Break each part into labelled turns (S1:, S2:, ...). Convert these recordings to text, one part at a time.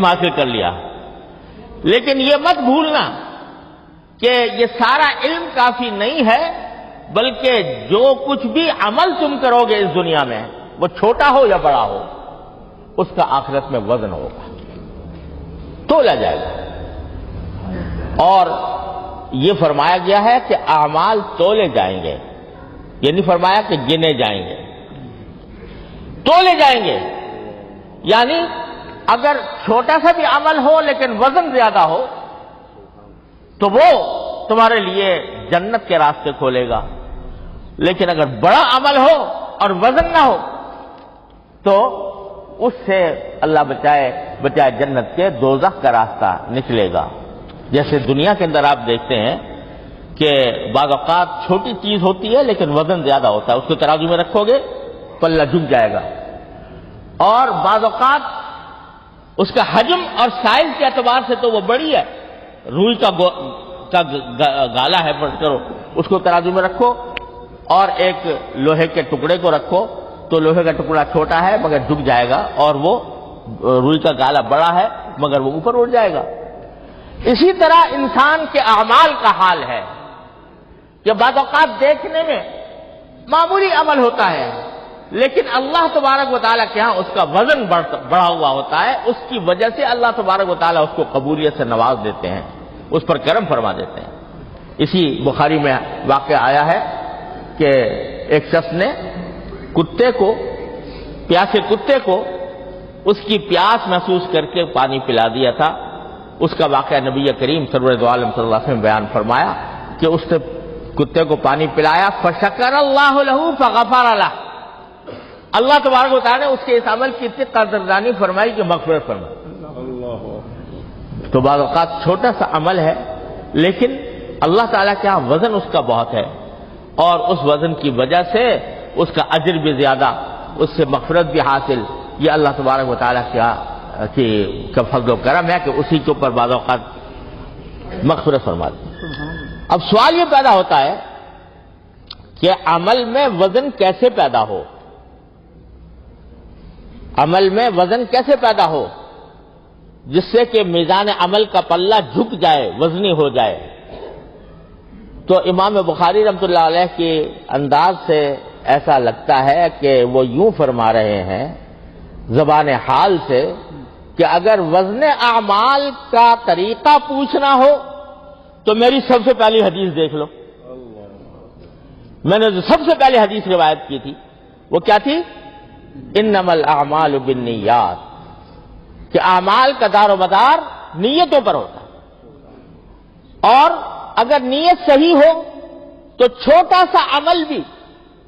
S1: حاصل کر لیا، لیکن یہ مت بھولنا کہ یہ سارا علم کافی نہیں ہے، بلکہ جو کچھ بھی عمل تم کرو گے اس دنیا میں، وہ چھوٹا ہو یا بڑا ہو، اس کا آخرت میں وزن ہوگا، تولا جائے گا۔ اور یہ فرمایا گیا ہے کہ اعمال تولے جائیں گے، یہ نہیں فرمایا کہ گنے جائیں گے، تولے جائیں گے۔ یعنی اگر چھوٹا سا بھی عمل ہو لیکن وزن زیادہ ہو تو وہ تمہارے لیے جنت کے راستے کھولے گا، لیکن اگر بڑا عمل ہو اور وزن نہ ہو تو اس سے اللہ بچائے جنت کے دوزخ کا راستہ نکلے گا۔ جیسے دنیا کے اندر آپ دیکھتے ہیں کہ بعض اوقات چھوٹی چیز ہوتی ہے لیکن وزن زیادہ ہوتا ہے، اس کو ترازو میں رکھو گے پلہ جھک جائے گا، اور بعض اوقات اس کا حجم اور سائز کے اعتبار سے تو وہ بڑی ہے، روئی کا گالا ہے، کرو اس کو ترازو میں رکھو اور ایک لوہے کے ٹکڑے کو رکھو تو لوہے کا ٹکڑا چھوٹا ہے مگر جھک جائے گا، اور وہ روئی کا گالا بڑا ہے مگر وہ اوپر اٹھ جائے گا۔ اسی طرح انسان کے اعمال کا حال ہے کہ بعض اوقات دیکھنے میں معمولی عمل ہوتا ہے لیکن اللہ تبارک و تعالیٰ کے ہاں اس کا وزن بڑھا ہوا ہوتا ہے، اس کی وجہ سے اللہ تبارک و تعالیٰ اس کو قبولیت سے نواز دیتے ہیں، اس پر کرم فرما دیتے ہیں۔ اسی بخاری میں واقعہ آیا ہے کہ ایک شخص نے پیاسے کتے کو اس کی پیاس محسوس کر کے پانی پلا دیا تھا۔ اس کا واقعہ نبی کریم سرور دو عالم صلی اللہ علیہ وسلم بیان فرمایا کہ اس نے کتے کو پانی پلایا، فشکر اللہ لہ فغفر لہ، اللہ تبارک و تعالیٰ نے اس کے اس عمل کی اتنی قدردانی فرمائی کہ مغفرت فرمائی۔ تو بعض اوقات چھوٹا سا عمل ہے لیکن اللہ تعالیٰ کے ہاں وزن اس کا بہت ہے، اور اس وزن کی وجہ سے اس کا اجر بھی زیادہ، اس سے مغفرت بھی حاصل۔ یہ اللہ تبارک و تعالیٰ کا فضل و کرم ہے کہ اسی کے اوپر بعض اوقات مغفرت فرما دی۔ اب سوال یہ پیدا ہوتا ہے کہ عمل میں وزن کیسے پیدا ہو، عمل میں وزن کیسے پیدا ہو جس سے کہ میزان عمل کا پلہ جھک جائے، وزنی ہو جائے۔ تو امام بخاری رحمۃ اللہ علیہ کے انداز سے ایسا لگتا ہے کہ وہ یوں فرما رہے ہیں زبان حال سے کہ اگر وزن اعمال کا طریقہ پوچھنا ہو تو میری سب سے پہلی حدیث دیکھ لو۔ میں نے جو سب سے پہلی حدیث روایت کی تھی وہ کیا تھی؟ انما الاعمال بالنیات، کہ اعمال کا دار و مدار نیتوں پر ہوتا ہے، اور اگر نیت صحیح ہو تو چھوٹا سا عمل بھی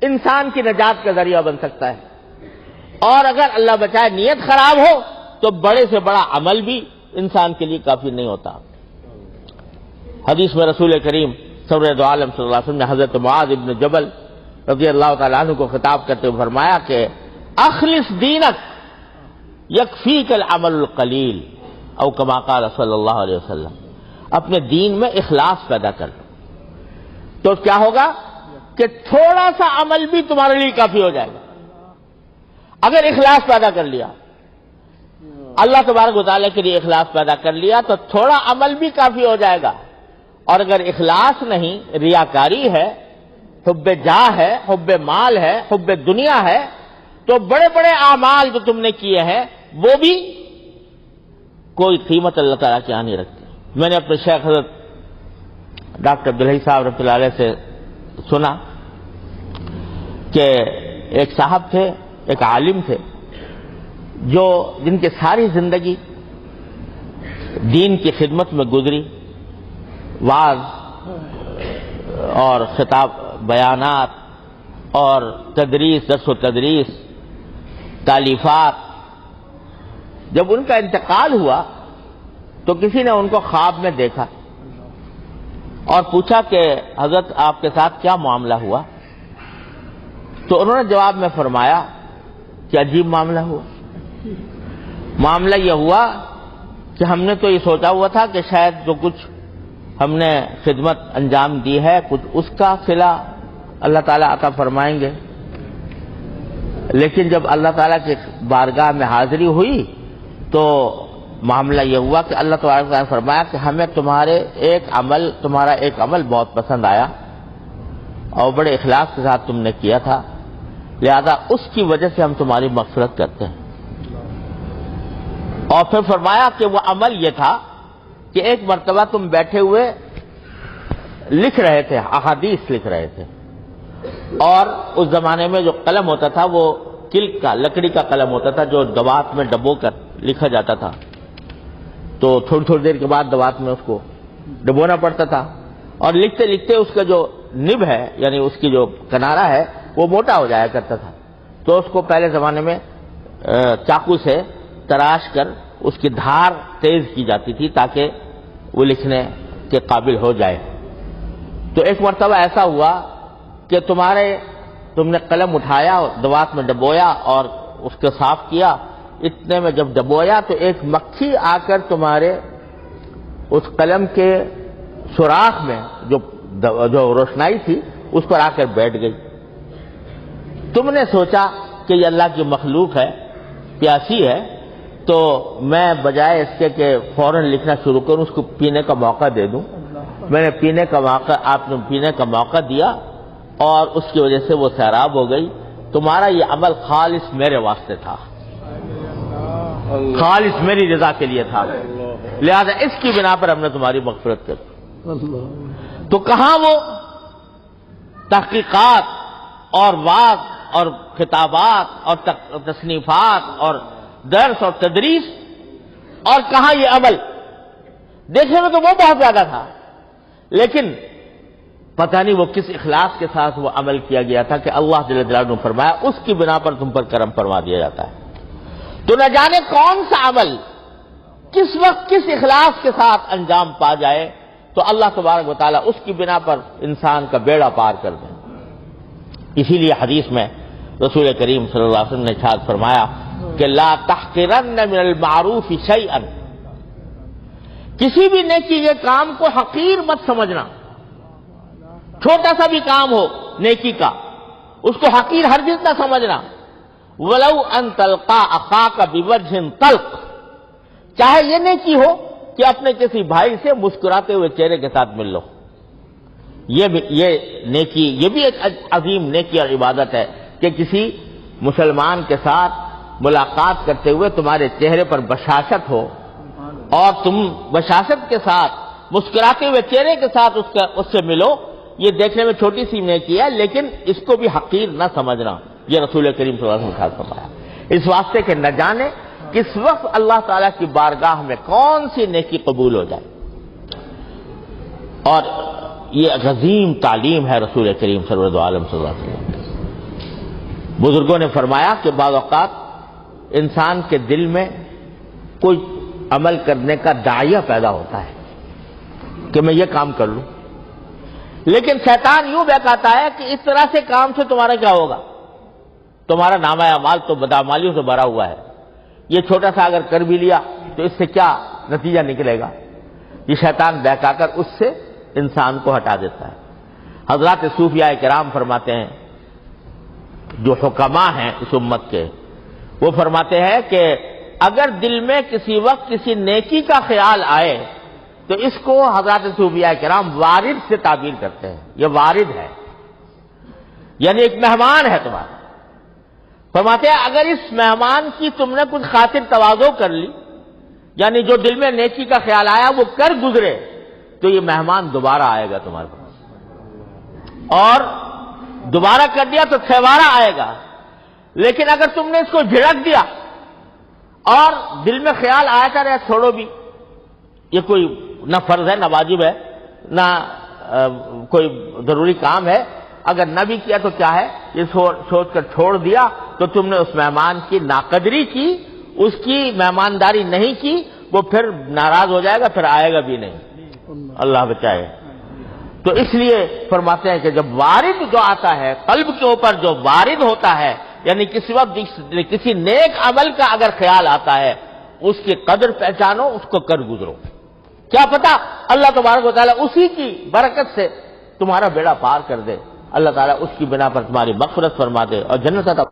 S1: انسان کی نجات کا ذریعہ بن سکتا ہے، اور اگر اللہ بچائے نیت خراب ہو تو بڑے سے بڑا عمل بھی انسان کے لیے کافی نہیں ہوتا۔ حدیث میں رسول کریم سرور دو عالم صلی اللہ علیہ وسلم نے حضرت معاذ ابن جبل رضی اللہ تعالیٰ عنہ کو خطاب کرتے ہوئے فرمایا کہ اخلص دینک یکفیک العمل القلیل، او کما قال صلی اللہ علیہ وسلم، اپنے دین میں اخلاص پیدا کر لو تو کیا ہوگا کہ تھوڑا سا عمل بھی تمہارے لیے کافی ہو جائے گا۔ اگر اخلاص پیدا کر لیا، اللہ تبارک و تعالیٰ کے لیے اخلاص پیدا کر لیا تو تھوڑا عمل بھی کافی ہو جائے گا، اور اگر اخلاص نہیں، ریاکاری ہے، حب جاہ ہے، حب مال ہے، حب دنیا ہے، تو بڑے بڑے اعمال جو تم نے کیے ہیں وہ بھی کوئی قیمت اللہ تعالیٰ کے یہاں نہیں رکھتے۔ میں نے اپنے شیخ حضرت ڈاکٹر عبدالحی صاحب رحمۃ اللہ علیہ سے سنا کہ ایک صاحب تھے، ایک عالم تھے، جن کی ساری زندگی دین کی خدمت میں گزری، وعظ اور خطاب، بیانات اور تدریس، درس و تدریس، تالیفات۔ جب ان کا انتقال ہوا تو کسی نے ان کو خواب میں دیکھا اور پوچھا کہ حضرت آپ کے ساتھ کیا معاملہ ہوا؟ تو انہوں نے جواب میں فرمایا کہ عجیب معاملہ ہوا۔ معاملہ یہ ہوا کہ ہم نے تو یہ سوچا ہوا تھا کہ شاید جو کچھ ہم نے خدمت انجام دی ہے کچھ اس کا صلہ اللہ تعالیٰ عطا فرمائیں گے، لیکن جب اللہ تعالیٰ کی بارگاہ میں حاضری ہوئی تو معاملہ یہ ہوا کہ اللہ تبارک و تعالیٰ نے فرمایا کہ ہمیں تمہارا ایک عمل بہت پسند آیا اور بڑے اخلاص کے ساتھ تم نے کیا تھا، لہذا اس کی وجہ سے ہم تمہاری مغفرت کرتے ہیں۔ اور پھر فرمایا کہ وہ عمل یہ تھا کہ ایک مرتبہ تم بیٹھے ہوئے لکھ رہے تھے، احادیث لکھ رہے تھے، اور اس زمانے میں جو قلم ہوتا تھا وہ کلک کا، لکڑی کا قلم ہوتا تھا جو دوات میں ڈبو کر لکھا جاتا تھا، تو تھوڑی دیر کے بعد دوات میں اس کو ڈبونا پڑتا تھا، اور لکھتے لکھتے اس کا جو نب ہے یعنی اس کی جو کنارہ ہے وہ موٹا ہو جایا کرتا تھا، تو اس کو پہلے زمانے میں چاقو سے تراش کر اس کی دھار تیز کی جاتی تھی تاکہ وہ لکھنے کے قابل ہو جائے۔ تو ایک مرتبہ ایسا ہوا کہ تم نے قلم اٹھایا، دوات میں ڈبویا اور اس کو صاف کیا، اتنے میں جب ڈبویا تو ایک مکھی آ کر تمہارے اس قلم کے سوراخ میں جو روشنائی تھی اس پر آ کر بیٹھ گئی۔ تم نے سوچا کہ یہ اللہ کی مخلوق ہے، پیاسی ہے، تو میں بجائے اس کے کہ فوراً لکھنا شروع کروں اس کو پینے کا موقع دے دوں، میں نے آپ نے پینے کا موقع دیا اور اس کی وجہ سے وہ سیراب ہو گئی۔ تمہارا یہ عمل خالص میرے واسطے تھا، خالص میری رضا کے لیے تھا، لہذا اس کی بنا پر ہم نے تمہاری مغفرت کر دی۔ تو کہاں وہ تحقیقات اور وعظ اور خطابات اور تصنیفات اور درس اور تدریس، اور کہاں یہ عمل؟ دیکھنے میں تو وہ بہت زیادہ تھا، لیکن پتہ نہیں وہ کس اخلاص کے ساتھ وہ عمل کیا گیا تھا کہ اللہ جل جلالہ نے فرمایا اس کی بنا پر تم پر کرم فرما دیا جاتا ہے۔ تو نہ جانے کون سا عمل کس وقت کس اخلاص کے ساتھ انجام پا جائے تو اللہ تبارک و تعالیٰ اس کی بنا پر انسان کا بیڑا پار کر دے۔ اسی لیے حدیث میں رسول کریم صلی اللہ علیہ وسلم نے ارشاد فرمایا کہ لا تحقرن من المعروف شیئا، کسی بھی نیکی کے کام کو حقیر مت سمجھنا، چھوٹا سا بھی کام ہو نیکی کا اس کو حقیر ہرگز نہ سمجھنا۔ ولو ان تلقا اخاک بوجہ طلق، چاہے یہ نیکی ہو کہ اپنے کسی بھائی سے مسکراتے ہوئے چہرے کے ساتھ مل لو، یہ نیکی، یہ بھی ایک عظیم نیکی اور عبادت ہے کہ کسی مسلمان کے ساتھ ملاقات کرتے ہوئے تمہارے چہرے پر بشاشت ہو اور تم بشاشت کے ساتھ مسکراتے ہوئے چہرے کے ساتھ اس سے ملو۔ یہ دیکھنے میں چھوٹی سی نیکی ہے لیکن اس کو بھی حقیر نہ سمجھنا، یہ رسول کریم صلی اللہ علیہ وسلم نے فرمایا۔ اس واسطے کہ نہ جانے کس وقت اللہ تعالیٰ کی بارگاہ میں کون سی نیکی قبول ہو جائے، اور یہ عظیم تعلیم ہے رسول کریم صلی اللہ علیہ وسلم۔ بزرگوں نے فرمایا کہ بعض اوقات انسان کے دل میں کوئی عمل کرنے کا داعیہ پیدا ہوتا ہے کہ میں یہ کام کر لوں، لیکن شیطان یوں بہکاتا ہے کہ اس طرح سے کام سے تمہارا کیا ہوگا، تمہارا نامہ اعمال تو بدعمالیوں سے بھرا ہوا ہے، یہ چھوٹا سا اگر کر بھی لیا تو اس سے کیا نتیجہ نکلے گا۔ یہ شیطان بہکا کر اس سے انسان کو ہٹا دیتا ہے۔ حضرات صوفیاء کرام فرماتے ہیں، جو حکماء ہیں اس امت کے، وہ فرماتے ہیں کہ اگر دل میں کسی وقت کسی نیکی کا خیال آئے تو اس کو حضرات صوفیاء کرام وارد سے تعبیر کرتے ہیں، یہ وارد ہے، یعنی ایک مہمان ہے تمہارا۔ فرماتے ہیں اگر اس مہمان کی تم نے کچھ خاطر تواضع کر لی، یعنی جو دل میں نیکی کا خیال آیا وہ کر گزرے، تو یہ مہمان دوبارہ آئے گا تمہارے پاس، اور دوبارہ کر دیا تو چھوارہ آئے گا۔ لیکن اگر تم نے اس کو جھڑک دیا اور دل میں خیال آیا کر چھوڑو بھی، یہ کوئی نہ فرض ہے نہ واجب ہے نہ کوئی ضروری کام ہے، اگر نہ بھی کیا تو کیا ہے، یہ سوچ کر چھوڑ دیا تو تم نے اس مہمان کی ناقدری کی، اس کی مہمانداری نہیں کی، وہ پھر ناراض ہو جائے گا، پھر آئے گا بھی نہیں، اللہ بچائے۔ تو اس لیے فرماتے ہیں کہ جب وارد جو آتا ہے قلب کے اوپر، جو وارد ہوتا ہے، یعنی کسی وقت کسی نیک عمل کا اگر خیال آتا ہے، اس کی قدر پہچانو، اس کو کر گزرو، کیا پتا اللہ تبارک و تعالیٰ اسی کی برکت سے تمہارا بیڑا پار کر دے، اللہ تعالیٰ اس کی بنا پر تمہاری مغفرت فرما دے اور جنت عطا